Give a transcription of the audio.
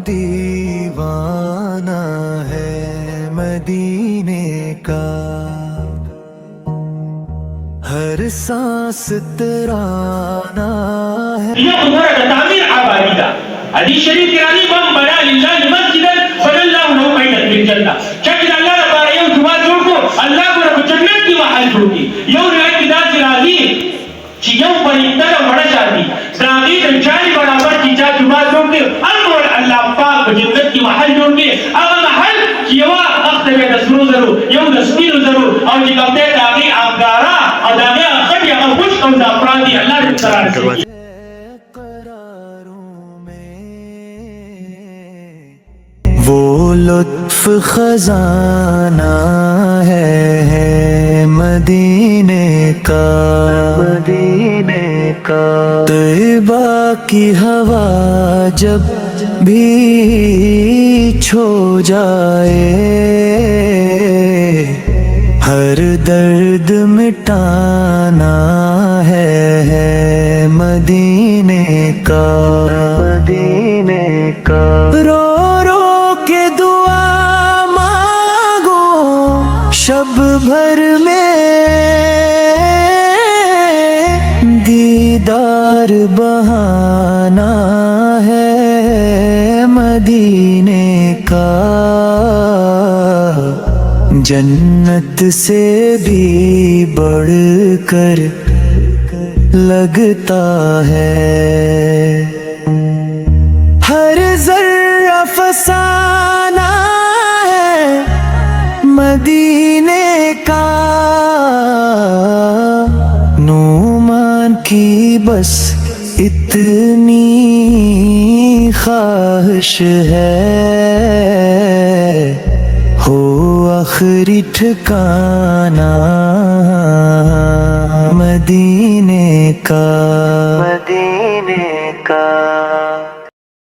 دیوانہ ہے مدینے کا، ہر سانس ترانہ ہے. یہ عمر تعمیر آبادی دا حدیث شریف کی راضی من بنا للہ مسجدا بنا اللہ له بیتا فی الجنہ. چاہیے اللہ لپاره یو جماعت جوړ کو، الله کو رب جنت کی محل جوړ کی. یو روایت کی دا چې راضی چې یو پرنده وړه شادي داغي د جاري برابر کی جا جماعت جوړ کی، امر الله پاک جنت کی محل جوړ کی. هغه محل چې یو وخت به د سرو زرو یو د سپینو زرو او چې کوم ته داغي آبدارا او داغي خدي هغه خوش او د افرادي الله دې سره کوي. وہ لطف خزانہ ہے مدینے کا، مدینے کا. طیبہ کی ہوا جب بھی چھو جائے، ہر درد مٹانا ہے مدینے کا، مدینے کا. رو شب بھر میں دیدار بہانا ہے مدینے کا، جنت سے بھی بڑھ کر لگتا ہے. ہر ذرہ فسانہ ہے مدینے کا، نعمان کی بس اتنی خواہش ہے، ہو آخری ٹھکانہ مدینے کا، مدینے